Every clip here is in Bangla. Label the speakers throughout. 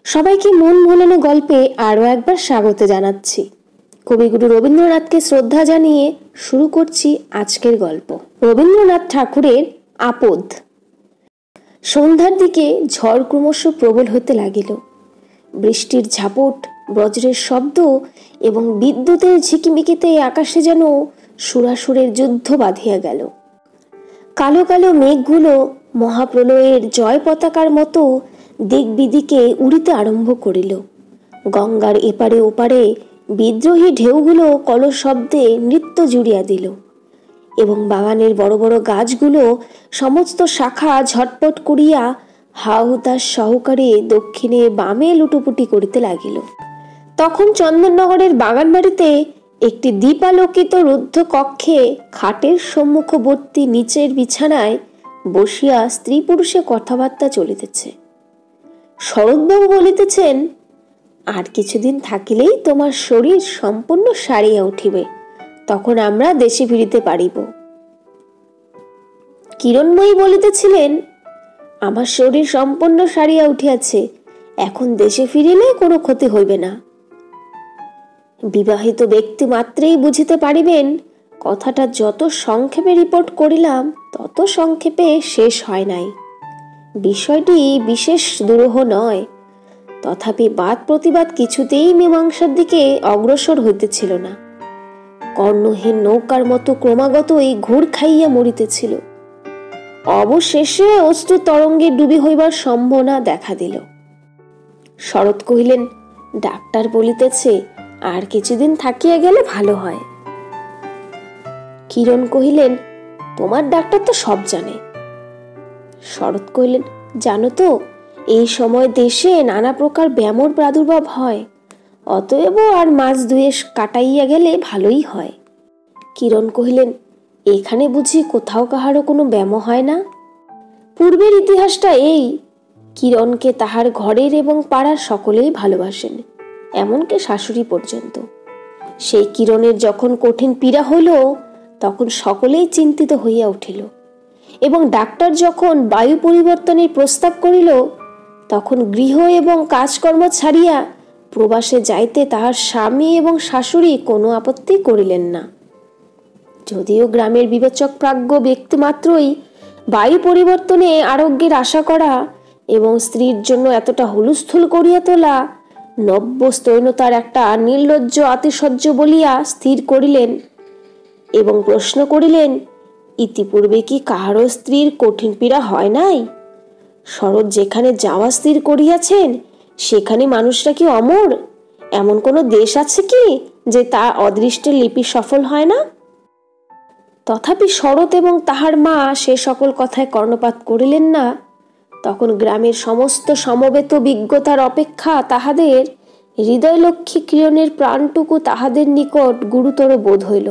Speaker 1: সবাইকে মন ভোলানো গল্পে আরও একবার স্বাগত জানাচ্ছি। কবিগুরু রবীন্দ্রনাথকে শ্রদ্ধা জানিয়ে শুরু করছি আজকের গল্প। রবীন্দ্রনাথ ঠাকুরের আপদ। সন্ধ্যার দিকে ঝড় ক্রমশ প্রবল হতে লাগিল। বৃষ্টির ঝাপট, বজ্রের শব্দ এবং বিদ্যুতের ঝিকিমিকিতে আকাশে যেন সুরাসুরের যুদ্ধ বাঁধিয়া গেল। কালো কালো মেঘগুলো মহাপ্রলয়ের জয় পতাকার মতো দিক বিদিকে উড়িতে আরম্ভ করিল। গঙ্গার এপারে ওপারে বিদ্রোহী ঢেউগুলো কলর শব্দে নৃত্য জুড়িয়া দিল এবং বাগানের বড় বড় গাছগুলো সমস্ত শাখা ঝটপট করিয়া হাহুতাশ সহকারে দক্ষিণে বামে লুটোপুটি করিতে লাগিল। তখন চন্দননগরের বাগান বাড়িতে একটি দীপালোকিত রুদ্ধ কক্ষে খাটের সম্মুখবর্তী নিচের বিছানায় বসিয়া স্ত্রী পুরুষে কথাবার্তা চলিতেছে। শরৎবাবু বলিতেছেন, আর কিছুদিন থাকিলেই তোমার শরীর সম্পূর্ণ সারিয়া উঠিবে, তখন আমরা দেশে ফিরিতে পারিব। কিরণময়ী বলিতেছিলেন, আমার শরীর সম্পূর্ণ সারিয়া উঠিয়াছে, এখন দেশে ফিরিলে কোনো ক্ষতি হইবে না। বিবাহিত ব্যক্তি মাত্রেই বুঝিতে পারিবেন, কথাটা যত সংক্ষেপে রিপোর্ট করিলাম তত সংক্ষেপে শেষ হয় নাই। বিষয়টি বিশেষ দুরূহ নয়, তথাপি বাদ প্রতিবাদ কিছুতেই মীমাংসার দিকে অগ্রসর হইতেছিল না। কর্ণহীন নৌকার মতো ক্রমাগতই ঘুর খাইয়া মরিতেছিল। অবশেষে অশ্রু তরঙ্গে ডুবি হইবার সম্ভাবনা দেখা দিল। শরৎ কহিলেন, ডাক্তার বলিতেছে আর কিছুদিন থাকিয়া গেলে ভালো হয়। কিরণ কহিলেন, তোমার ডাক্তার তো সব জানে। শরৎ কহিলেন, জানো তো, এই সময় দেশে নানা প্রকার ব্যামোর প্রাদুর্ভাব হয়, অতএব আর মাস দুয়ে কাটাইয়া গেলে ভালোই হয়। কিরণ কহিলেন, এখানে বুঝি কোথাও কাহারও কোনো ব্যামো হয় না? পূর্বের ইতিহাসটা এই, কিরণকে তাহার ঘরের এবং পাড়ার সকলেই ভালোবাসেন, এমনকি শাশুড়ি পর্যন্ত। সেই কিরণের যখন কঠিন পীড়া হইল তখন সকলেই চিন্তিত হইয়া উঠিল, এবং ডাক্তার যখন বায়ু পরিবর্তনের প্রস্তাব করিল তখন গৃহ এবং কাজকর্ম ছাড়িয়া প্রবাসে যাইতে তাহার স্বামী এবং শাশুড়ি কোনো আপত্তি করিলেন না। যদিও গ্রামের বিবেচক প্রাজ্ঞ ব্যক্তি মাত্রই বায়ু পরিবর্তনে আরোগ্যের আশা করা এবং স্ত্রীর জন্য এতটা হুলস্থুল করিয়া তোলা নব্য স্তৈনতার একটা নির্লজ্জ আতিশয্য বলিয়া স্থির করিলেন এবং প্রশ্ন করিলেন, ইতিপূর্বে কি কাহারও স্ত্রীর কঠিন পীড়া হয় নাই? শরৎ যেখানে যাওয়া স্থির করিয়াছেন সেখানে মানুষরা কি অমর? এমন কোনো দেশ আছে কি যে তা অদৃষ্টের লিপি সফল হয় না? তথাপি শরৎ এবং তাহার মা সে সকল কথায় কর্ণপাত করিলেন না। তখন গ্রামের সমস্ত সমবেত বিজ্ঞতার অপেক্ষা তাহাদের হৃদয়লক্ষ্মী কিরণের প্রাণটুকু তাহাদের নিকট গুরুতর বোধ হইল।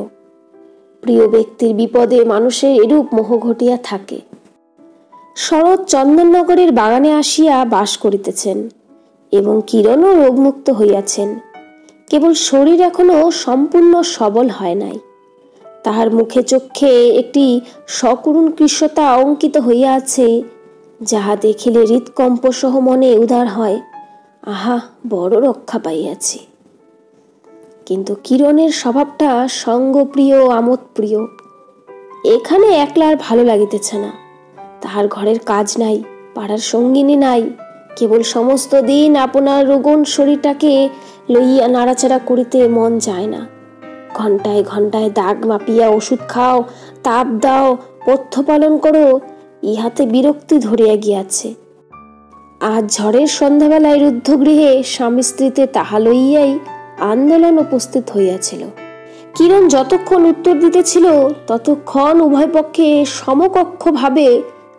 Speaker 1: প্রিয় ব্যক্তির বিপদে মানুষের এরূপ মোহ ঘটিয়া থাকে। শরৎ চন্দননগরের বাগানে আসিয়া বাস করিতেছেন এবং কিরণও রোগমুক্ত হইয়াছেন, কেবল শরীর এখনো সম্পূর্ণ সবল হয় নাই। তাহার মুখে চক্ষে একটি সকরুণ কৃশতা অঙ্কিত হইয়া আছে, যাহা দেখিলে হৃৎকম্প সহ মনে উদার হয়, আহা, বড় রক্ষা পাইয়াছি। কিন্তু কিরণের স্বভাবটা সঙ্গপ্রিয়, আমোদপ্রিয়। এখানে একলা আর ভালো লাগিতেছে না। তাহার ঘরের কাজ নাই, পাড়ার সঙ্গিনী নাই, কেবল সমস্ত দিন আপনার রোগন শরীরটাকে লইয়া নাড়াচাড়া করিতে মন যায় না। ঘন্টায় ঘন্টায় দাগ মাপিয়া ওষুধ খাও, তাপ দাও, পথ্য পালন করো, ইহাতে বিরক্তি ধরিয়া গিয়াছে। আজ ঝড়ের সন্ধ্যাবেলায় রুদ্ধগৃহে স্বামী স্ত্রীতে তাহা লইয়াই আন্দোলন উপস্থিত হইয়াছিল। কিরণ যতক্ষণ উত্তর দিতেছিল ততক্ষণ উভয় পক্ষে সমকক্ষ ভাবে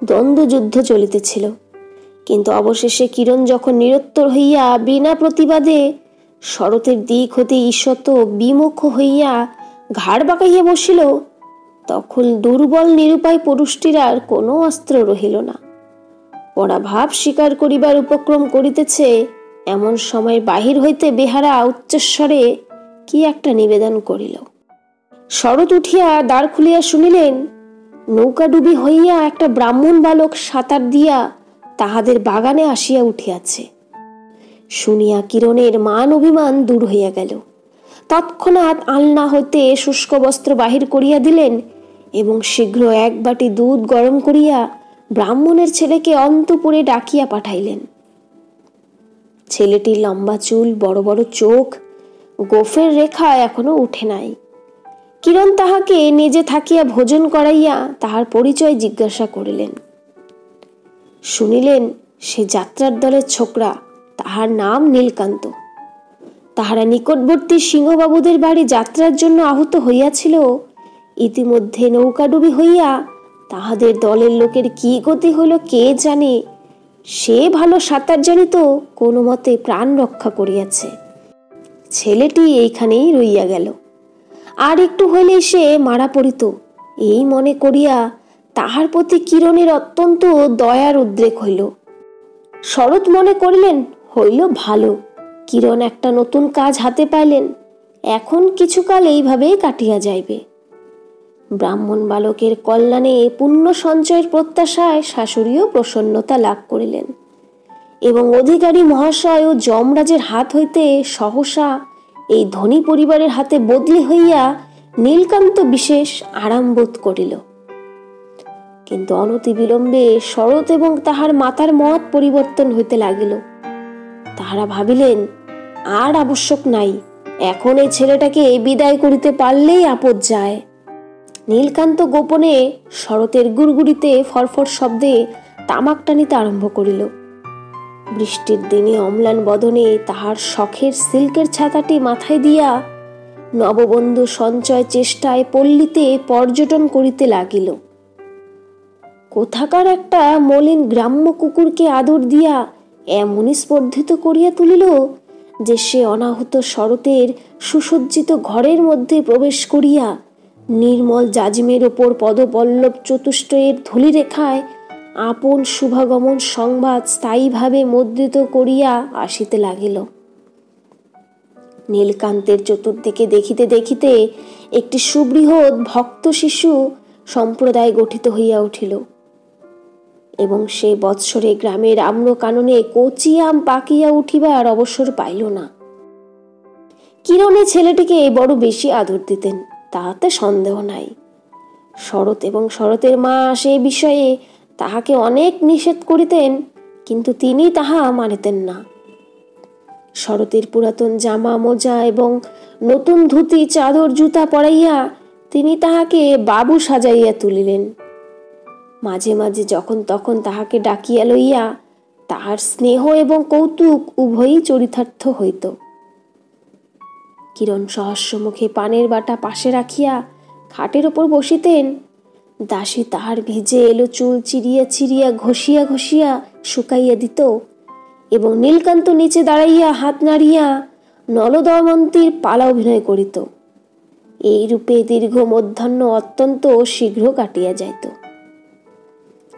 Speaker 1: দ্বন্দ্বযুদ্ধ চলিতেছিল। কিন্তু অবশেষে কিরণ যখন নিরুত্তর হইয়া বিনা প্রতিবাদে শরতের দিক হতে ঈষৎ বিমুখ হইয়া ঘাড় বাঁকাইয়া বসিল, তখন দুর্বল নিরুপায় পুরুষটির আর কোনো অস্ত্র রহিল না। পরাভাব স্বীকার করিবার উপক্রম করিতেছে এমন সময় বাহির হইতে বেহারা উচ্চস্বরে কি একটা নিবেদন করিল। শরৎ উঠিয়া দ্বার খুলিয়া শুনিলেন, নৌকাডুবি হইয়া একটা ব্রাহ্মণ বালক সাঁতার দিয়া তাহাদের বাগানে আসিয়া উঠিয়াছে। শুনিয়া কিরণের মান অভিমান দূর হইয়া গেল। তৎক্ষণাৎ আলনা হইতে শুষ্ক বস্ত্র বাহির করিয়া দিলেন এবং শীঘ্র এক বাটি দুধ গরম করিয়া ব্রাহ্মণের ছেলেকে অন্তঃপুরে ডাকিয়া পাঠাইলেন। ছেলেটির লম্বা চুল, বড় বড় চোখ, গোফের রেখা এখনো উঠে নাই। কিরণ তাহাকে নিজে থাকিয়া ভোজন করাইয়া তাহার পরিচয় জিজ্ঞাসা করিলেন। শুনিলেন সে যাত্রার দলের ছোকরা, তাহার নাম নীলকান্ত। তাহারা নিকটবর্তী সিংহবাবুদের বাড়ি যাত্রার জন্য আহত হইয়াছিল। ইতিমধ্যে নৌকাডুবি হইয়া তাহাদের দলের লোকের কি গতি হইল কে জানে। সে ভালো সাঁতার জানিত, কোনো মতে প্রাণ রক্ষা করিয়াছে। ছেলেটি এইখানেই রইয়া গেল, আর একটু হইলেই সে মারা পড়িত, এই মনে করিয়া তাহার প্রতি কিরণের অত্যন্ত দয়ার উদ্রেক হইল। শরৎ মনে করিলেন হইল ভালো, কিরণ একটা নতুন কাজ হাতে পাইলেন, এখন কিছুকাল এইভাবেই কাটিয়া যাইবে। ব্রাহ্মণ বালকের কল্যাণে পুণ্য সঞ্চয়ের প্রত্যাশায় শাশুড়িও প্রসন্নতা লাভ করিলেন এবং অধিকারী মহাশয় ও যমরাজের হাত হইতে সহসা এই ধনী পরিবারের হাতে বদলি হইয়া নীলকান্ত বিশেষ আরাম বোধ করিল। কিন্তু অনতি বিলম্বে শরৎ এবং তাহার মাতার মত পরিবর্তন হইতে লাগিল। তাহারা ভাবিলেন আর আবশ্যক নাই, এখন এই ছেলেটাকে বিদায় করিতে পারলেই আপদ যায়। নীলকান্ত গোপনে শরতের গুড়গুড়িতে ফরফর শব্দে তামাক টানিতে আরম্ভ করিল। বৃষ্টির দিনে অম্লান বদনে তাহার শখের সিল্কের ছাতাটি মাথায় দিয়া নববন্ধু সঞ্চয় চেষ্টায় পল্লীতে পর্যটন করিতে লাগিল। কোথাকার একটা মলিন গ্রাম্য কুকুরকে আদর দিয়া এমনই স্পর্ধিত করিয়া তুলিল যে সে অনাহত শরতের সুসজ্জিত ঘরের মধ্যে প্রবেশ করিয়া নির্মল জাজিমের ওপর পদপল্লব চতুষ্টয়ের ধূলিরেখায় আপন শুভাগমন সংবাদ স্থায়ীভাবে মুদ্রিত করিয়া আসিতে লাগিল। নীলকান্তের চতুর্দিকে দেখিতে দেখিতে একটি সুবৃহৎ ভক্ত শিশু সম্প্রদায় গঠিত হইয়া উঠিল এবং সে বৎসরে গ্রামের আম্র কাননে কচি আম পাকিয়া উঠিবার অবসর পাইল না। কিরণে ছেলেটিকে বড় বেশি আদর দিতেন, তাহাতে সন্দেহ নাই। শরৎ এবং শরতের মা সে বিষয়ে তাহাকে অনেক নিষেধ করিতেন, কিন্তু তিনি তাহা মানিতেন না। শরতের পুরাতন জামা মোজা এবং নতুন ধুতি চাদর জুতা পরাইয়া তিনি তাহাকে বাবু সাজাইয়া তুলিলেন। মাঝে মাঝে যখন তখন তাহাকে ডাকিয়া লইয়া তাহার স্নেহ এবং কৌতুক উভয়ই চরিতার্থ হইত। কিরণ সহস্র মুখে পানের বাটা পাশে রাখিয়া খাটের ওপর বসিতেন। দাসী তাহার ভিজে এলো চুল চিরিয়া চিরিয়া ঘষিয়া ঘষিয়া শুকাইয়া দিত এবং নীলকান্ত নিচে দাঁড়াইয়া হাত নাড়িয়া নলদমন্তীর পালা অভিনয় করিত। এই রূপে দীর্ঘ মধ্যাহ্ন অত্যন্ত শীঘ্র কাটিয়া যাইত।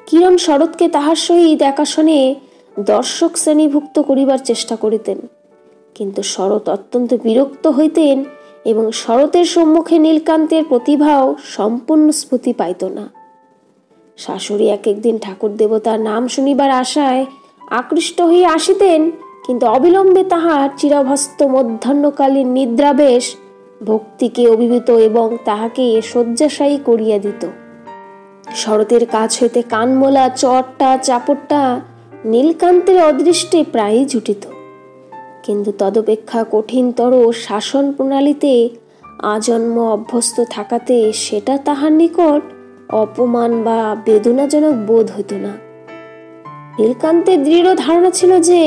Speaker 1: কিরণ শরৎকে তাহার সহিত একাসনে দর্শক শ্রেণীভুক্ত করিবার চেষ্টা করিতেন, কিন্তু শরৎ অত্যন্ত বিরক্ত হইতেন এবং শরতের সম্মুখে নীলকান্তের প্রতিভাও সম্পূর্ণ স্ফূর্তি পাইত না। শাশুড়ি এক একদিন ঠাকুর দেবতার নাম শুনিবার আশায় আকৃষ্ট হইয়া আসিতেন, কিন্তু অবিলম্বে তাহার চিরভস্ত মধ্যাহ্নকালীন নিদ্রাবেশ ভক্তিকে অভিভূত এবং তাহাকে শয্যাশায়ী করিয়া দিত। শরতের কাছ হইতে কানমোলা চটটা চাপড়টা নীলকান্তের অদৃষ্টে প্রায়ই জুটিত, কিন্তু তদপেক্ষা কঠিনতর শাসন প্রণালীতে আজন্ম অভ্যস্ত থাকাতে সেটা তাহার নিকট অপমান বা বেদনাজনক বোধ হইত না। নীলকান্তের দৃঢ় ধারণা ছিল যে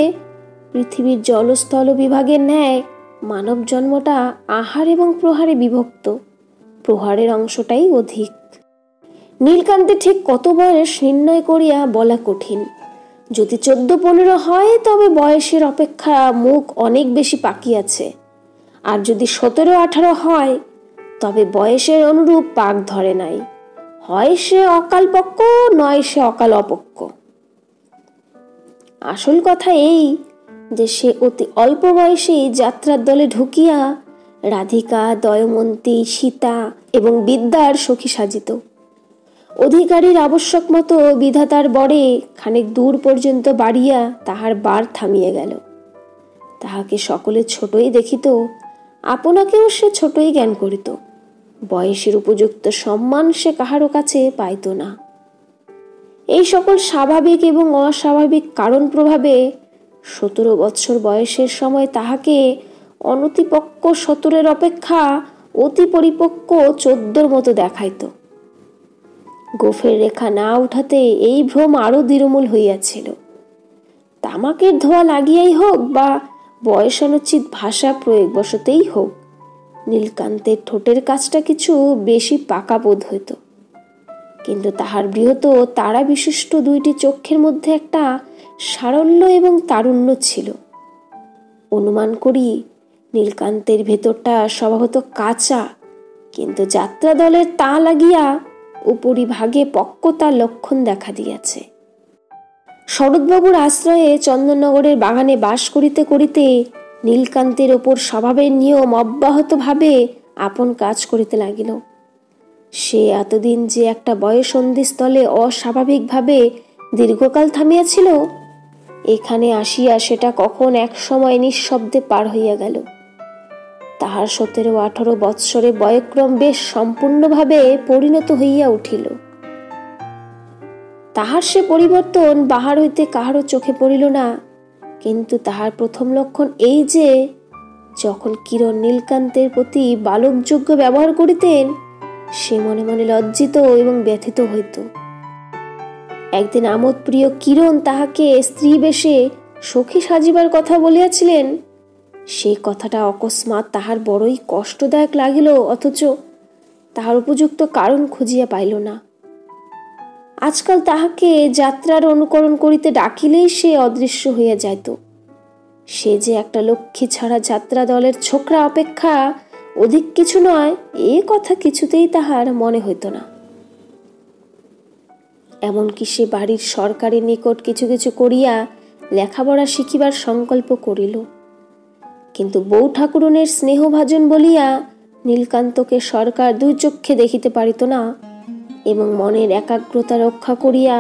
Speaker 1: পৃথিবীর জলস্থল বিভাগের ন্যায় মানব জন্মটা আহার এবং প্রহারে বিভক্ত, প্রহারের অংশটাই অধিক। নীলকান্তের ঠিক কত বয়স নির্ণয় করিয়া বলা কঠিন। যদি 14-15 হয় তবে বয়সের অপেক্ষা মুখ অনেক বেশি পাকিয়াছে, আর যদি 17-18 হয় তবে বয়সের অনুরূপ পাক ধরে নাই। হয় সে অকাল পক্ক, নয় সে অকাল অপক্ক। আসল কথা এই যে সে অতি অল্প বয়সেই যাত্রার দলে ঢুকিয়া রাধিকা, দয়মন্তী, সীতা এবং বিদ্যার সখী সাজিত। অধিকারীর আবশ্যক মতো বিধাতার বরে খানিক দূর পর্যন্ত বাড়িয়া তাহার বার থামিয়ে গেল। তাহাকে সকলে ছোটই দেখিত, আপনাকেও সে ছোটই জ্ঞান করিত। বয়সের উপযুক্ত সম্মান সে কাহারও কাছে পাইত না। এই সকল স্বাভাবিক এবং অস্বাভাবিক কারণ প্রভাবে 17 বৎসর বয়সের সময় তাহাকে অনতিপক্ক 17 অপেক্ষা অতি পরিপক্ক 14 মতো দেখাইত। গোফের রেখা না উঠাতে এই ভ্রম আরো দৃঢ়মূল হইয়াছিল। তামাকের ধোঁয়া লাগিয়াই হোক বা বয়সানুচিত ভাষা প্রয়োগ বশতেই হোক, নীলকান্তের ঠোঁটের কাজটা কিছু বেশি পাকা বোধ হইত। কিন্তু তাহার বৃহৎ তারা বিশিষ্ট 2টি চক্ষের মধ্যে একটা সারল্য এবং তারুণ্য ছিল। অনুমান করি নীলকান্তের ভেতরটা স্বভাবত কাঁচা, কিন্তু যাত্রা দলের তা লাগিয়া উপরিভাগে পক্কতার লক্ষণ দেখা দিয়াছে। শরৎবাবুর আশ্রয়ে চন্দননগরের বাগানে বাস করিতে করিতে নীলকান্তের ওপর স্বভাবের নিয়ম অব্যাহতভাবে আপন কাজ করিতে লাগিল। সে এতদিন যে একটা বয়ঃসন্ধিস্থলে অস্বাভাবিকভাবে দীর্ঘকাল থামিয়াছিল, এখানে আসিয়া সেটা কখন এক সময় নিঃশব্দে পার হইয়া গেল। তাহার 17-18 বৎসরে বয়ক্রম বেশ সম্পূর্ণভাবে পরিণত হইয়া উঠিল। তাহার সে পরিবর্তন বাহার হইতে কাহারও চোখে পড়িল না, কিন্তু তাহার প্রথম লক্ষণ এই যে যখন কিরণ নীলকান্তের প্রতি বালকযোগ্য ব্যবহার করিতেন, সে মনে মনে লজ্জিত এবং ব্যথিত হইত। একদিন আমোদপ্রিয় কিরণ তাহাকে স্ত্রী বেশে সখী সাজিবার কথা বলিয়াছিলেন। সেই কথাটা অকস্মাৎ তাহার বড়ই কষ্টদায়ক লাগিল, অথচ তাহার উপযুক্ত কারণ খুঁজিয়া পাইল না। আজকাল তাহাকে যাত্রার অনুকরণ করিতে ডাকিলেই সে অদৃশ্য হইয়া যাইত। সে যে একটা লক্ষ্মী ছাড়া যাত্রা দলের ছোকরা অপেক্ষা অধিক কিছু নয়, এ কথা কিছুতেই তাহার মনে হইত না। এমনকি সে বাড়ির সরকারের নিকট কিছু কিছু করিয়া লেখাপড়া শিখিবার সংকল্প করিল, কিন্তু বউ ঠাকুরনের স্নেহভাজন বলিয়া নীলকান্তকে সরকার 2 চক্ষে দেখিতে পারিত না, এবং মনের একাগ্রতা রক্ষা করিয়া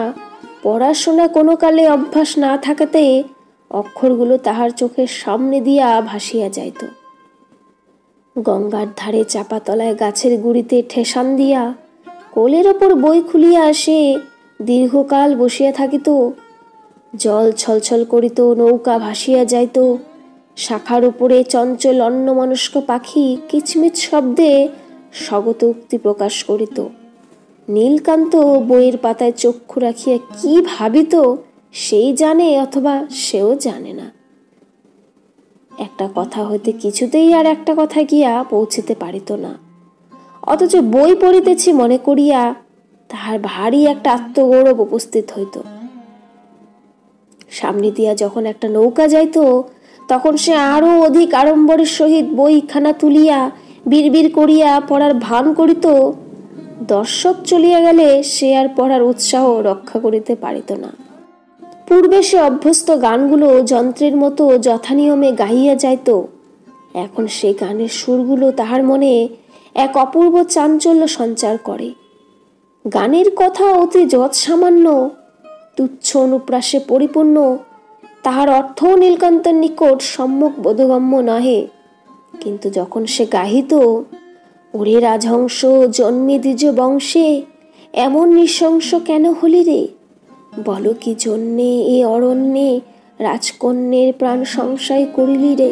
Speaker 1: পড়াশোনা কোনো কালে অভ্যাস না থাকাতে অক্ষরগুলো তাহার চোখের সামনে দিয়া ভাসিয়া যাইত। গঙ্গার ধারে চাপাতলায় গাছের গুড়িতে ঠেসান দিয়া কোলের ওপর বই খুলিয়া সে দীর্ঘকাল বসিয়া থাকিত। জল ছলছল করিত, নৌকা ভাসিয়া যাইত, শাখার উপরে চঞ্চল অন্যমনস্ক পাখি কিচমিচ শব্দে স্বগত উক্তি প্রকাশ করিত। নীলকান্ত বইয়ের পাতায় চক্ষু রাখিয়া কি ভাবিত সেই জানে, অথবা সেও জানে না। একটা কথা হইতে কিছুতেই আর একটা কথা গিয়া পৌঁছিতে পারিত না, অথচ বই পড়িতেছি মনে করিয়া তাহার ভারী একটা আত্মগৌরব উপস্থিত হইত। সামনে দিয়া যখন একটা নৌকা যাইত, তখন সে আরো অধিক আড়ম্বরের সহিত বইখানা তুলিয়া বিড়বিড় করিয়া পড়ার ভান করিত। দর্শক চলিয়া গেলে সে আর পড়ার উৎসাহ রক্ষা করিতে পারিত না। পূর্বে সে অভ্যস্ত গানগুলো যন্ত্রের মতো যথানিয়মে গাইয়া যাইত। এখন সে গানের সুরগুলো তাহার মনে এক অপূর্ব চাঞ্চল্য সঞ্চার করে। গানের কথা অতি যৎসামান্য, তুচ্ছ অনুপ্রাসে পরিপূর্ণ, তাহার অর্থ নীলকান্তের নিকট সম্যক বোধগম্য নহে। কিন্তু যখন সে গাহিত, ওরে রাজহংস জন্মে দ্বিজ বংশে, এমন নৃশংস কেন হলি রে, বলো কি জন্যে এ অরণ্যে রাজকন্যের প্রাণ সংশয় করিলি রে,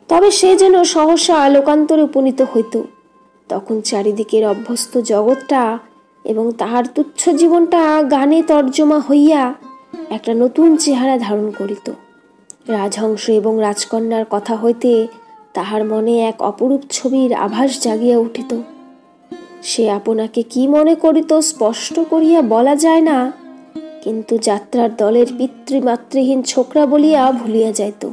Speaker 1: তবে সে যেন সহসা লোকান্তরে উপনীত হইত। তখন চারিদিকের অভ্যস্ত জগৎটা এবং তাহার তুচ্ছ জীবনটা গানে তর্জমা হইয়া একটা নতুন চেহারা ধারণ করিত। রাজহংস এবং রাজকন্যার কথা হইতে তাহার মনে এক অপরূপ ছবির আভাস জাগিয়া উঠিত। সে আপনাকে কি মনে করিত স্পষ্ট করিয়া বলা যায় না, কিন্তু যাত্রার দলের পিতৃমাতৃহীন ছোকরা বলিয়া ভুলিয়া যাইত।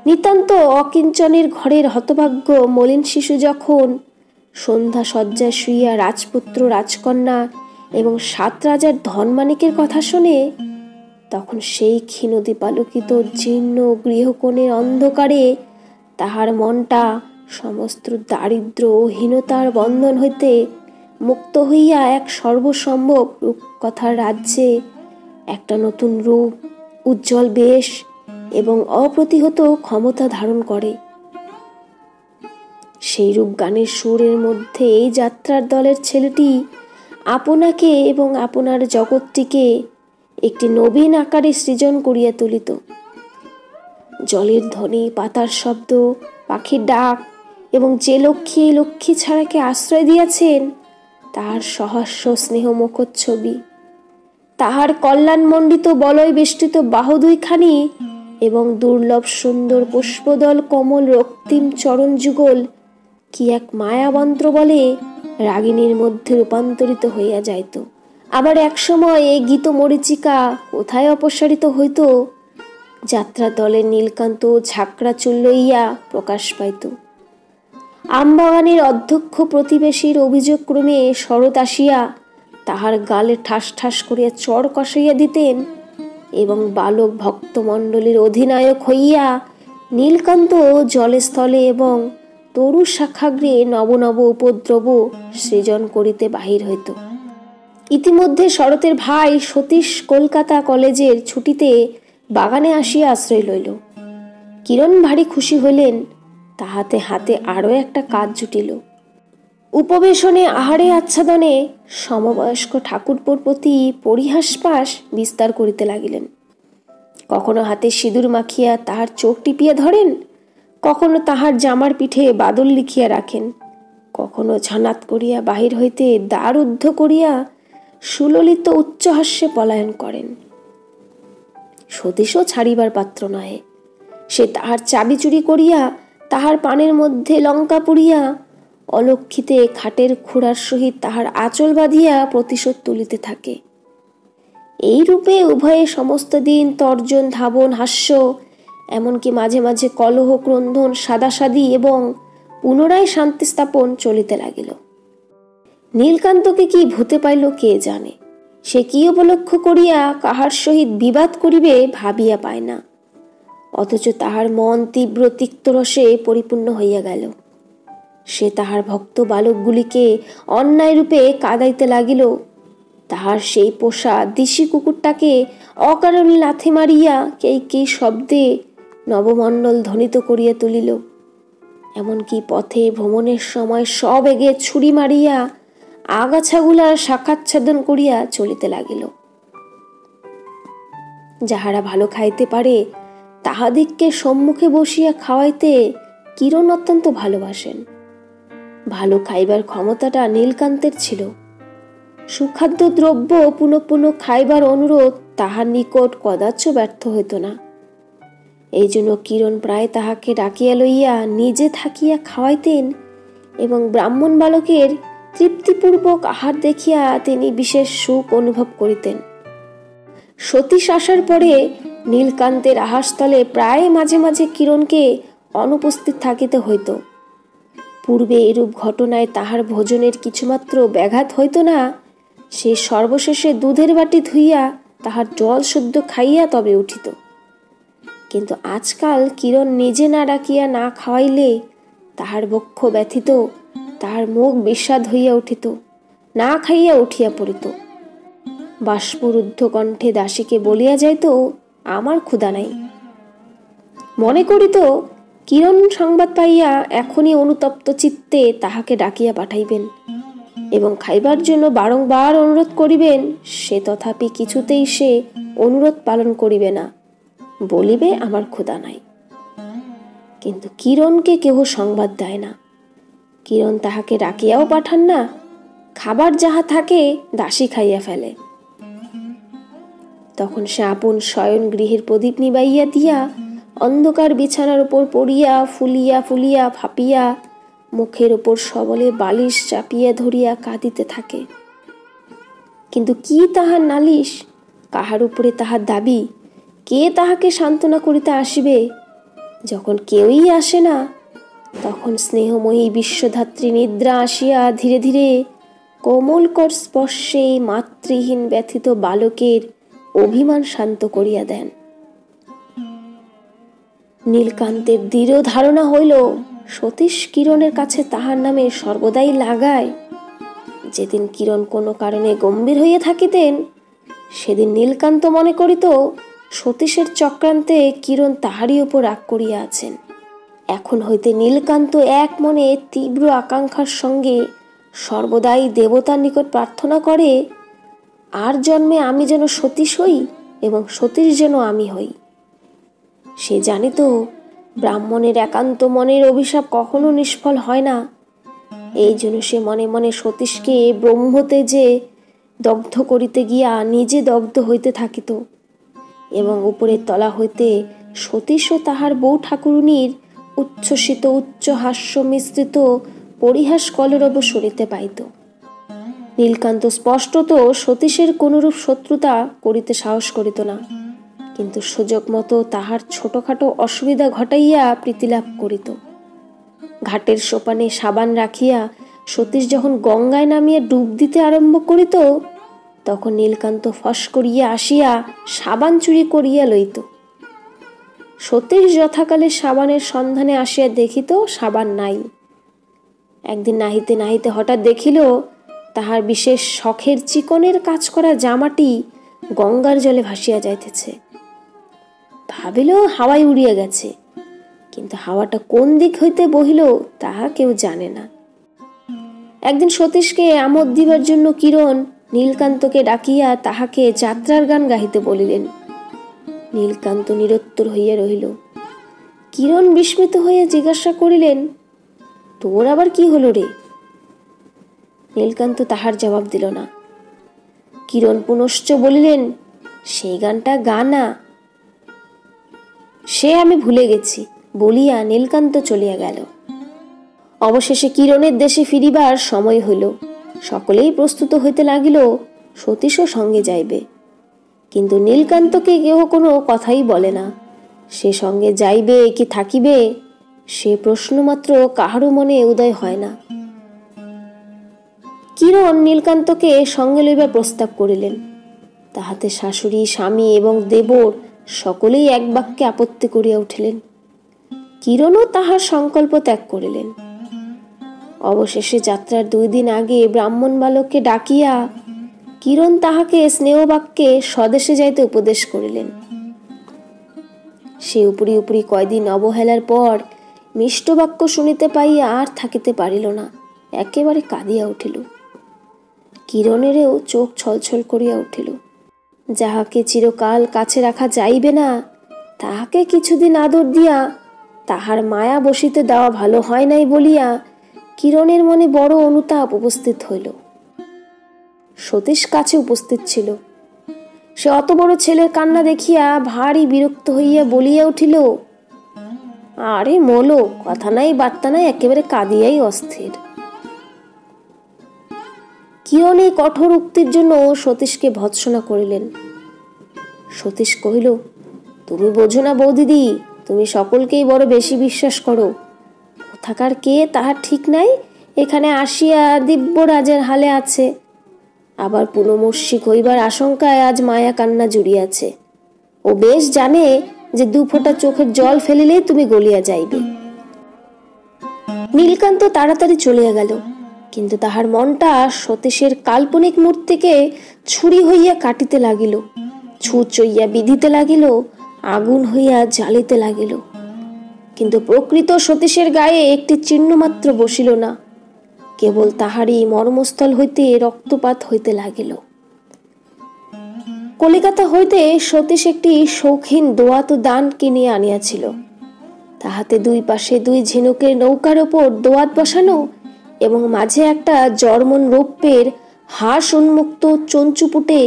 Speaker 1: নিতান্ত অকিঞ্চনের ঘরের হতভাগ্য মলিন শিশু যখন সন্ধ্যা শয্যায় শুইয়া রাজপুত্র রাজকন্যা এবং 7 রাজার ধনমানিকের কথা শোনে, তখন সেই ক্ষীণ দীপালোকিত জীর্ণ গৃহকোণের অন্ধকারে তাহার মনটা সমস্ত দারিদ্র ও হীনতার বন্ধন হইতে মুক্ত হইয়া এক সর্বসম্ভব রূপকথার রাজ্যে একটা নতুন রূপ, উজ্জ্বল বেশ এবং অপ্রতিহত ক্ষমতা ধারণ করে। সেই রূপ গানের সুরের মধ্যে এই যাত্রার দলের ছেলেটি আপনাকে এবং আপনার জগৎটিকে একটি নবীন আকারে সৃজন করিয়া তুলিত। জলের ধ্বনি, পাতার শব্দ, পাখির ডাক এবং যে লক্ষ্মী এই লক্ষ্মী ছাড়াকে আশ্রয় দিয়েছেন তাহার সহাস্য স্নেহ মুখচ্ছবি, তাহার কল্যাণমণ্ডিত বলয় বেষ্টিত বাহু দুইখানি এবং দুর্লভ সুন্দর পুষ্পদল কমল রক্তিম চরণ যুগল কি এক মায়ামন্ত্র বলে রাগিনীর মধ্যে রূপান্তরিত হইয়া যাইত। আবার একসময় এই গীত মরীচিকা কোথায় অপসারিত হইত, যাত্রা দলের নীলকান্ত ঝাঁকড়া চুল লইয়া প্রকাশ পাইত। আমবাগানের অধ্যক্ষ প্রতিবেশীর অভিযোগ ক্রমে শরৎ আসিয়া তাহার গালে ঠাস ঠাস করিয়া চড় কষাইয়া দিতেন এবং বালক ভক্তমণ্ডলীর অধিনায়ক হইয়া নীলকান্ত জলে স্থলে এবং তরু শাখাগ্রে নব নব উপদ্রব সৃজন করিতে বাহির হইত। ইতিমধ্যে শরতের ভাই সতীশ কলকাতা কলেজের ছুটিতে বাগানে আসিয়া আশ্রয় লইল। কিরণ ভারী খুশি হইলেন, তাহাতে হাতে আরও একটা কাজ জুটিল। উপবেশনে আহারে আচ্ছাদনে সমবয়স্ক ঠাকুরপোর প্রতি পরিহাসপাস বিস্তার করিতে লাগিলেন। কখনো হাতে সিঁদুর মাখিয়া তাহার চোখ টিপিয়া ধরেন, কখনো তাহার জামার পিঠে বাদল লিখিয়া রাখেন, কখনো ঝনাত করিয়া বাহির হইতে দ্বার রুদ্ধ করিয়া সুললিত উচ্চহাস্যে পলায়ন করেন। সতীশও ছাড়িবার পাত্র নহে। সে তাহার চাবি চুরি করিয়া তাহার পানের মধ্যে লঙ্কা পুড়িয়া অলক্ষিতে খাটের খুঁড়ার সহিত তাহার আঁচল বাঁধিয়া প্রতিশোধ তুলিতে থাকে। এই রূপে উভয়ে সমস্ত দিন তর্জন, ধাবন, হাস্য, এমনকি মাঝে মাঝে কলহ, ক্রন্দন, সাদাসাদি এবং পুনরায় শান্তি স্থাপন চলিতে লাগিল। নীলকান্তকে কি ভূতে পাইল কে জানে। সে কি উপলক্ষ করিয়া কাহার সহিত বিবাদ করিবে ভাবিয়া পায় না, অথচ তাহার মন তীব্র তিক্তরসে পরিপূর্ণ হইয়া গেল। সে তাহার ভক্ত বালকগুলিকে অন্যায় রূপে কাঁদাইতে লাগিল। তাহার সেই পোষা দিশি কুকুরটাকে অকারণে লাথি মারিয়া কেই শব্দে নবমণ্ডল ধ্বনিত করিয়া তুলিল। এমনকি পথে ভ্রমণের সময় সবেগে ছুরি মারিয়া আগাছাগুলার শাখাচ্ছেদন করিয়া চলিতে লাগিল। যাহারা ভালো খাইতে পারে তাহাদিগকে সম্মুখে বসিয়া খাওয়াইতে কিরণ অত্যন্ত ভালোবাসেন। ভালো খাইবার ক্ষমতাটা নীলকান্তের ছিল। সুখাদ্য দ্রব্য পুনঃ পুনঃ খাইবার অনুরোধ তাহার নিকট কদাচ ব্যর্থ হইত না। এই জন্য কিরণ প্রায় তাহাকে ডাকিয়া লইয়া নিজে থাকিয়া খাওয়াইতেন এবং ব্রাহ্মণ বালকের তৃপ্তিপূর্বক আহার দেখিয়া তিনি বিশেষ সুখ অনুভব করিতেন। সতীশ আসার পরে নীলকান্তের আহারস্থলে প্রায় মাঝে মাঝে কিরণকে অনুপস্থিত থাকিতে হইত। পূর্বে এরূপ ঘটনায় তাহার ভোজনের কিছুমাত্র ব্যাঘাত হইত না। সে সর্বশেষে দুধের বাটি ধুইয়া তাহার জল শুদ্ধ খাইয়া তবে উঠিত। কিন্তু আজকাল কিরণ নিজে না ডাকিয়া না খাওয়াইলে তাহার বক্ষ ব্যথিত, তাহার মুখ বিস্বাদ হইয়া উঠিত, না খাইয়া উঠিয়া পড়িত। বাষ্পরুদ্ধ কণ্ঠে দাসীকে বলিয়া যাইত, আমার ক্ষুধা নাই। মনে করিত কিরণ সংবাদ পাইয়া এখনই অনুতপ্ত চিত্তে তাহাকে ডাকিয়া পাঠাইবেন এবং খাইবার জন্য বারংবার অনুরোধ করিবেন। সে তথাপি কিছুতেই সে অনুরোধ পালন করিবে না, বলিবে আমার ক্ষুধা নাই। কিন্তু কিরণকে কেহ সংবাদ দেয় না। কিরণ তাহাকে ডাকিয়াও পাঠান না। খাবার যাহা থাকে দাসী খাইয়া ফেলে। তখন সে আপন শয়ন গৃহের প্রদীপ নিবাইয়া দিয়া অন্ধকার বিছানার উপর পড়িয়া ফুলিয়া ফুলিয়া ফাঁপিয়া মুখের উপর সবলে বালিশ চাপিয়া ধরিয়া কাঁদিতে থাকে। কিন্তু কি তাহার নালিশ, কাহার উপরে তাহার দাবি, কে তাহাকে সান্ত্বনা করিতে আসিবে? যখন কেউই আসে না, তখন স্নেহময়ী বিশ্বধাত্রী নিদ্রা আসিয়া ধীরে ধীরে কোমলকর স্পর্শে মাতৃহীন ব্যথিত বালকের অভিমান শান্ত করিয়া দেন। নীলকান্তের দৃঢ় ধারণা হইল সতীশ কিরণের কাছে তাহার নামে সর্বদাই লাগায়। যেদিন কিরণ কোনো কারণে গম্ভীর হইয়া থাকিতেন, সেদিন নীলকান্ত মনে করিত সতীশের চক্রান্তে কিরণ তাহারই ওপর রাগ করিয়া আছেন। এখন হইতে নীলকান্ত এক মনে তীব্র আকাঙ্ক্ষার সঙ্গে সর্বদাই দেবতার নিকট প্রার্থনা করে, আর জন্মে আমি যেন সতীশ হই এবং সতীশ যেন আমি হই। সে জানিত ব্রাহ্মণের একান্ত মনের অভিশাপ কখনো নিষ্ফল হয় না। এই জন্য সে মনে মনে সতীশকে ব্রহ্মতে যে দগ্ধ করিতে গিয়া নিজে দগ্ধ হইতে থাকিত এবং উপরের তলা হইতে সতীশ ও তাহার বউ ঠাকুরুনীর উচ্ছ্বসিত উচ্চ হাস্য মিশ্রিত পরিহাস কলরব শুনিতে পাইত। নীলকান্ত স্পষ্টত সতীশের কোনরূপ শত্রুতা করিতে সাহস করিত না, কিন্তু সুযোগ মতো তাহার ছোটখাটো অসুবিধা ঘটাইয়া প্রীতিলাভ করিত। ঘাটের সোপানে সাবান রাখিয়া সতীশ যখন গঙ্গায় নামিয়া ডুব দিতে আরম্ভ করিত, তখন নীলকান্ত ফস করিয়া আসিয়া সাবান চুরি করিয়া লইত। সতীশ যথাকালে সাবানের সন্ধানে আসিয়া দেখিত সাবান নাই। একদিন নাহিতে নাহিতে হঠাৎ দেখিল তাহার বিশেষ শখের চিকনের কাজ করা জামাটি গঙ্গার জলে ভাসিয়া যাইতেছে। ভাবিল হাওয়ায় উড়িয়া গেছে, কিন্তু হাওয়াটা কোন দিক হইতে বহিল তাহা কেউ জানে না। একদিন সতীশকে আমোদ দিবার জন্য কিরণ নীলকান্তকে ডাকিয়া তাহাকে যাত্রার গান গাহিতে বলিলেন। নীলকান্ত নিরুত্তর হইয়া রহিল। কিরণ বিস্মিত হইয়া জিজ্ঞাসা করিলেন, তোর আবার কি হলো রে? নীলকান্ত তাহার জবাব দিল না। কিরণ পুনশ্চ বলিলেন, সেই গানটা গানা। সে আমি ভুলে গেছি বলিয়া নীলকান্ত চলিয়া গেল। অবশেষে কিরণের দেশে ফিরিবার সময় হইল। সকলেই প্রস্তুত হইতে লাগিল, সতীশও সঙ্গে যাইবে। কিন্তু নীলকান্তকে কেহ কোনো কথাই বলে না। সে সঙ্গে যাইবে কি থাকিবে সে প্রশ্ন মাত্র কাহারও মনে উদয় হয় না। কিরণ নীলকান্তকে সঙ্গে লইবার প্রস্তাব করিলেন। তাহাতে শাশুড়ি, স্বামী এবং দেবর সকলেই এক বাক্যে আপত্তি করিয়া উঠিলেন। কিরণও তাহার সংকল্প ত্যাগ করিলেন। অবশেষে যাত্রার 2 দিন আগে ব্রাহ্মণ বালককে ডাকিয়া কিরণ তাহাকে স্নেহবাক্যে স্বদেশে যাইতে উপদেশ করিলেন। সে উপরি উপরি কয়দিন অবহেলার পর মিষ্টবাক্য শুনিতে পাইয়া আর থাকিতে পারিল না, একেবারে কাঁদিয়া উঠিল। কিরণেরও চোখ ছলছল করিয়া উঠিল। যাহাকে চিরকাল কাছে রাখা যাইবে না, তাহাকে কিছুদিন আদর দিয়া তাহার মায়া বসিতে দেওয়া ভালো হয় নাই বলিয়া কিরণের মনে বড় অনুতাপ উপস্থিত হইল। সতীশ কাছে উপস্থিত ছিল। সে অত বড় ছেলের কান্না দেখিয়া ভারী বিরক্ত হইয়া বলিয়া উঠিল, আরে মোলো, কথা নাই বার্তা নাই, একেবারে কাঁদিয়াই অস্থির। কিরণ এই কঠোর উক্তির জন্য সতীশকে ভৎসনা করিলেন। সতীশ কহিল, তুমি বোঝো না বৌদিদি, তুমি সকলকেই বড় বেশি বিশ্বাস করো। কোথাকার কে তাহার ঠিক নাই, এখানে আসিয়া দিব্যরাজের হালে আছে, আবার পুনমস্যিক হইবার আশঙ্কায় আজ মায়া কান্না জুড়িয়াছে। ও বেশ জানে যে 2 ফোঁটা চোখের জল ফেলিলেই তুমি গলিয়া যাইবে। নীলকান্ত তাড়াতাড়ি চলিয়া গেল, কিন্তু তাহার মনটা সতীশের কাল্পনিক মূর্তিকে ছুরি হইয়া কাটিতে লাগিল, ছুঁচ হইয়া বিধিতে লাগিল, আগুন হইয়া জ্বালিতে লাগিল। কিন্তু প্রকৃত সতীশের গায়ে একটি চিহ্ন মাত্র বসিল না, কেবল তাহারই মর্মস্থল হইতে রক্তপাত হইতে লাগিল। কলিকাতা হইতে সতীশ একটি শৌখিন দোয়াত দান কিনিয়া আনিয়াছিল। তাহাতে 2 পাশে 2 ঝিনুকের নৌকার ওপর দোয়াত বসানো এবং মাঝে একটা জর্মন রৌপ্যের হাঁস উন্মুক্ত চঞ্চুপুটে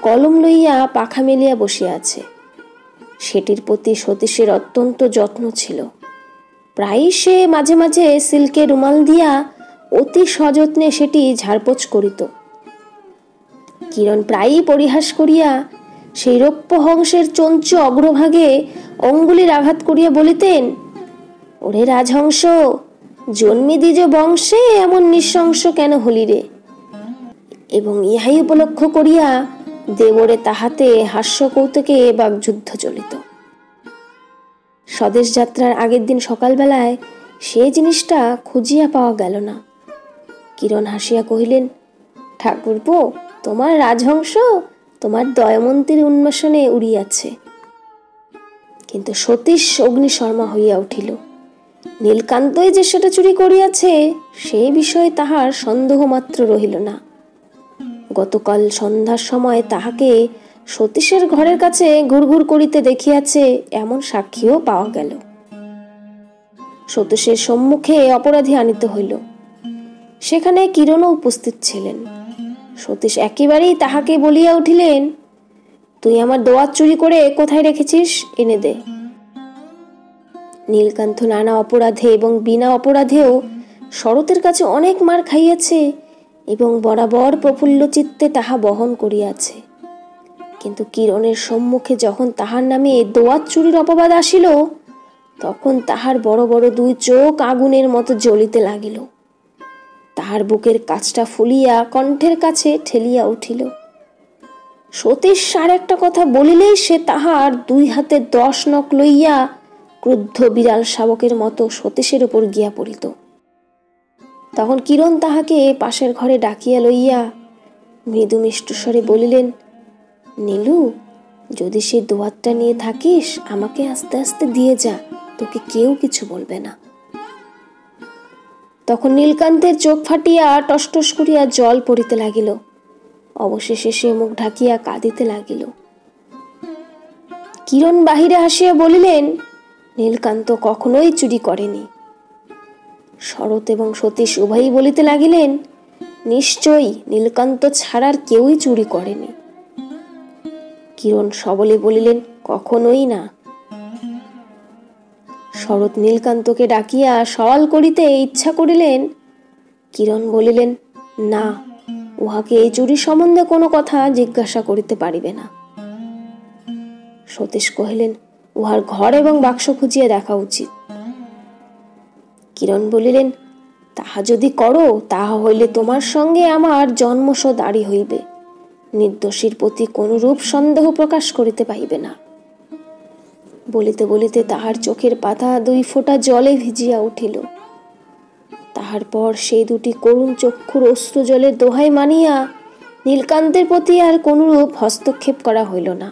Speaker 1: কলম লইয়া পাখা মেলিয়া বসিয়া আছে। সেটির প্রতি সতীশের অত্যন্ত যত্ন ছিল। প্রায়ই সে মাঝে মাঝে সিল্কের রুমাল দিয়া অতি সযত্নে সেটি ঝাড়পোছ করিত। কিরণ প্রায়ই পরিহাস করিয়া সেই রৌপ্য হংসের চঞ্চু অগ্রভাগে অঙ্গুলির আঘাত করিয়া বলিতেন, ওরে রাজহংস, জন্মি দ্বিজ বংশে এমন নৃশংস কেন হলি রে? এবং ইহাই উপলক্ষ করিয়া দেবরে তাহাতে হাস্য কৌতুকে বাগযুদ্ধ চলিত। স্বদেশ যাত্রার আগের দিন সকালবেলায় সে জিনিসটা খুঁজিয়া পাওয়া গেল না। কিরণ হাসিয়া কহিলেন, ঠাকুরপো, তোমার রাজহংস তোমার দয়মন্তীর উন্মেষণে উড়িয়াছে। কিন্তু সতীশ অগ্নিশর্মা হইয়া উঠিল। নীলকান্তই যে সেটা চুরি করিয়াছে সেই বিষয়ে তাহার সন্দেহ মাত্র রহিল না। গতকাল সন্ধ্যার সময় তাহাকে সতীশের ঘরের কাছে ঘুরঘুর করিতে দেখিয়াছে এমন সাক্ষীও পাওয়া গেল। সতীশের সম্মুখে অপরাধী আনিতে হইল। সেখানে কিরণও উপস্থিত ছিলেন। সতীশ একেবারেই তাহাকে বলিয়া উঠিলেন, তুই আমার দোয়াত চুরি করে কোথায় রেখেছিস, এনে দে। নীলকান্ত নানা অপরাধে এবং বিনা অপরাধেও শরতের কাছে অনেক মার খাইয়াছে এবং বরাবর প্রফুল্ল চিত্তে তাহা বহন করিয়াছে। কিন্তু কিরণের সম্মুখে যখন তাহার নামে দোয়াত চুরির অপবাদ আসিল, তখন তাহার বড় বড় দুই চোখ আগুনের মতো জ্বলিতে লাগিল। তাহার বুকের কাছটা ফুলিয়া কণ্ঠের কাছে ঠেলিয়া উঠিল। সতীশ আর একটা কথা বলিলেই সে তাহার দুই হাতে 10 নখ লইয়া ক্রুদ্ধ বিড়াল শাবকের মতো সতীশের উপর গিয়া পড়িত। তখন কিরণ তাহাকে পাশের ঘরে ডাকিয়া লইয়া মৃদু মিষ্টস্বরে বলিলেন, নীলু, যদি সেই দোয়াতটা নিয়ে থাকিস আমাকে আস্তে আস্তে দিয়ে যা, তোকে কেউ কিছু বলবে না। তখন নীলকান্তের চোখ ফাটিয়া টসটস করিয়া জল পড়িতে লাগিল। অবশেষে সে মুখ ঢাকিয়া কাঁদিতে লাগিল। কিরণ বাহিরে আসিয়া বলিলেন, নীলকান্ত কখনোই চুরি করেনি। শরৎ এবং সতীশ উভয়ই বলিতে লাগিলেন, নিশ্চয়ই নীলকান্ত ছাড়ার কেউই চুরি করেনি। কিরণ সবলে বলিলেন, কখনোই না। শরৎ নীলকান্তকে ডাকিয়া সওয়াল করিতে ইচ্ছা করিলেন। কিরণ বলিলেন, না, উহাকে এই চুরি সম্বন্ধে কোনো কথা জিজ্ঞাসা করিতে পারিবে না। সতীশ কহিলেন, উহার ঘর এবং বাক্স খুঁজিয়া দেখা উচিত। কিরণ বলিলেন, তাহা যদি করো তাহা হইলে তোমার সঙ্গে আমার জন্মশ দাঁড়ি হইবে। নির্দোষীর প্রতি কোনরূপ সন্দেহ প্রকাশ করিতে পাইবে না। বলিতে বলিতে তাহার চোখের পাতা 2 ফোঁটা জলে ভিজিয়া উঠিল। তাহার পর সেই দুটি করুণ চক্ষুর অশ্রু জলের দোহাই মানিয়া নীলকান্তের প্রতি আর কোনরূপ হস্তক্ষেপ করা হইল না।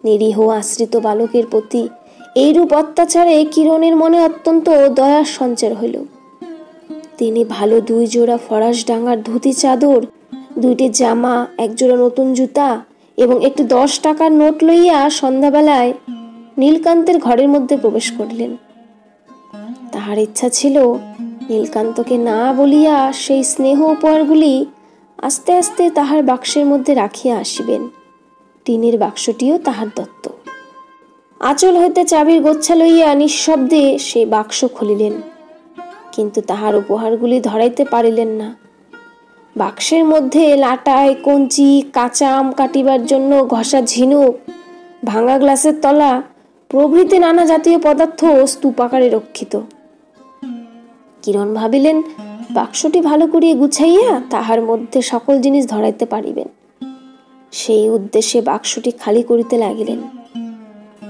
Speaker 1: নিরীহ আশ্রিত বালকের প্রতি এইরূপ অত্যাচারে কিরণের মনে অত্যন্ত দয়ার সঞ্চার হইল। তিনি ভালো 2 জোড়া ফরাস ডাঙ্গার ধুতি চাদর, 2টি জামা, 1 জোড়া নতুন জুতা এবং একটি 10 টাকার নোট লইয়া সন্ধ্যাবেলায় নীলকান্তের ঘরের মধ্যে প্রবেশ করিলেন। তাহার ইচ্ছা ছিল নীলকান্তকে না বলিয়া সেই স্নেহ উপহারগুলি আস্তে আস্তে তাহার বাক্সের মধ্যে রাখিয়া আসিবেন। টিনের বাক্সটিও তাহার দত্ত। আঁচল হইতে চাবির গোচ্ছা লইয়া নিঃশব্দে সেই বাক্স খুলিলেন, কিন্তু তাহার উপহারগুলি ধরাইতে পারিলেন না। বাক্সের মধ্যে লাটাই, কঞ্চি, কাঁচা আম কাটিবার জন্য ঘষা ঝিনুক, ভাঙা গ্লাসের তলা প্রভৃতি নানা জাতীয় পদার্থ স্তূপাকারে রক্ষিত। কিরণ ভাবিলেন, বাক্সটি ভালো করিয়া গুছাইয়া তাহার মধ্যে সকল জিনিস ধরাইতে পারিবেন। সেই উদ্দেশ্যে বাক্সটি খালি করিতে লাগিলেন।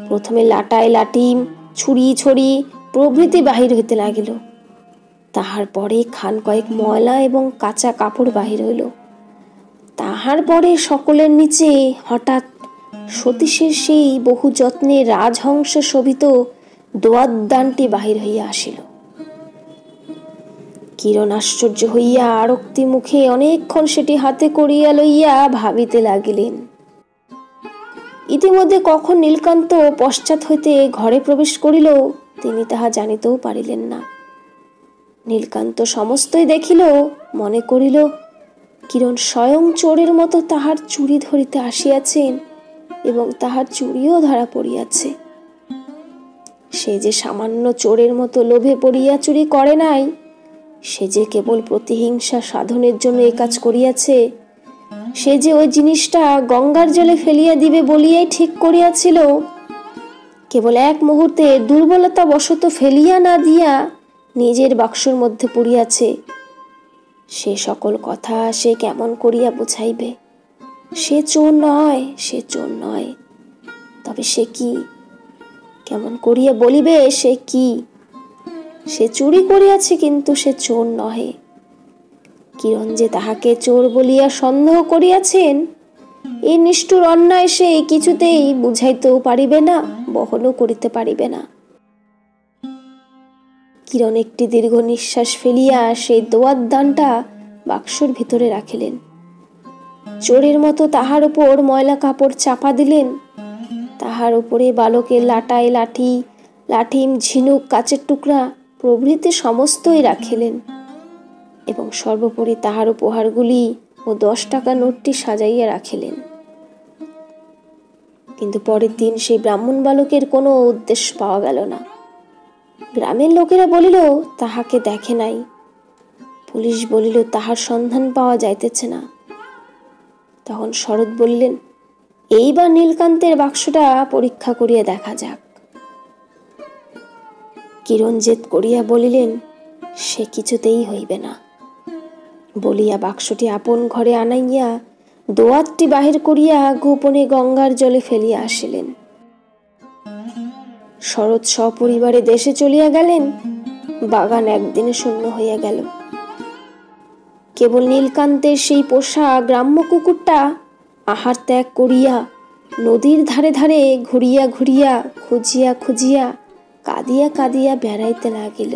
Speaker 1: প্রথমে লাটাই, লাটিম, ছুরি, ছড়ি প্রভৃতি বাহির হইতে লাগিল। তাহার পরে খান কয়েক ময়লা এবং কাঁচা কাপড় বাহির হইল। তাহার পরে সকলের নিচে হঠাৎ সতীশের সেই বহু যত্নে রাজহংস শোভিত দোয়াত দানটি বাহির হইয়া আসিল। কিরণ আশ্চর্য হইয়া আরক্তি মুখে অনেকক্ষণ সেটি হাতে করিয়া লইয়া ভাবিতে লাগিলেন। ইতিমধ্যে কখন নীলকান্ত পশ্চাৎ হইতে ঘরে প্রবেশ করিল তিনি তাহা জানিতেও পারিলেন না। নীলকান্ত সমস্তই দেখিল, মনে করিল কিরণ স্বয়ং চোরের মতো তাহার চুরি ধরিতে আসিয়াছেন এবং তাহার চুরিও ধরা পড়িয়াছে। সে যে সামান্য চোরের মতো লোভে পড়িয়া চুরি করে নাই, সে যে কেবল প্রতিহিংসা সাধনের জন্য এই কাজ করিয়াছে, সে যে ওই জিনিসটা গঙ্গার জলে ফেলিয়া দিবে বলিয়াই ঠিক করিয়াছিল, কেবল এক মুহূর্তে দুর্বলতা বশত ফেলিয়া না দিয়া নিজের বাক্সর মধ্যে পড়িয়াছে, সে সকল কথা সে কেমন করিয়া বুঝাইবে? সে চোর নয়, সে চোর নয়। তবে সে কি? কেমন করিয়া বলিবে সে কি? সে চুরি করিয়াছে, কিন্তু সে চোর নহে। কিরণ যে তাহাকে চোর বলিয়া সন্দেহ করিয়াছেন এই নিষ্ঠুর অন্যায় সে কিছুতেই বুঝাইতেও পারিবে না, বহনও করিতে পারিবে না। কিরণ একটি দীর্ঘ নিঃশ্বাস ফেলিয়া সেই দোয়াত দানটা বাক্সর ভিতরে রাখিলেন। চোরের মতো তাহার উপর ময়লা কাপড় চাপা দিলেন। তাহার উপরে বালকের লাটাই, লাঠি, লাঠিম, ঝিনুক, কাচের টুকরা প্রভৃতি সমস্তই রাখিলেন এবং সর্বোপরি তাহার উপহারগুলি ও 10 টাকা নোটটি সাজাইয়া রাখিলেন। কিন্তু পরের দিন সেই ব্রাহ্মণ বালকের কোনো উদ্দেশ্য পাওয়া গেল না। গ্রামের লোকেরা বলিল তাহাকে দেখে নাই। পুলিশ বলিল তাহার সন্ধান পাওয়া যাইতেছে না। তখন শরৎ বললেন, এইবার নীলকান্তের বাক্সটা পরীক্ষা করিয়া দেখা যাক। কিরণ জেদ করিয়া বলিলেন, সে কিছুতেই হইবে না। বলিয়া বাক্সটি আপন ঘরে আনাইয়া দোয়াতটি বাহির করিয়া গোপনে গঙ্গার জলে ফেলিয়া আসিলেন। শরৎ সপরিবারে দেশে চলিয়া গেলেন। বাগান একদিনে শূন্য হইয়া গেল। কেবল নীলকান্তের সেই পোষা গ্রাম্য কুকুরটা আহার ত্যাগ করিয়া নদীর ধারে ধারে ঘুরিয়া ঘুরিয়া খুঁজিয়া খুঁজিয়া কাঁদিয়া কাঁদিয়া বেড়াইতে লাগিল।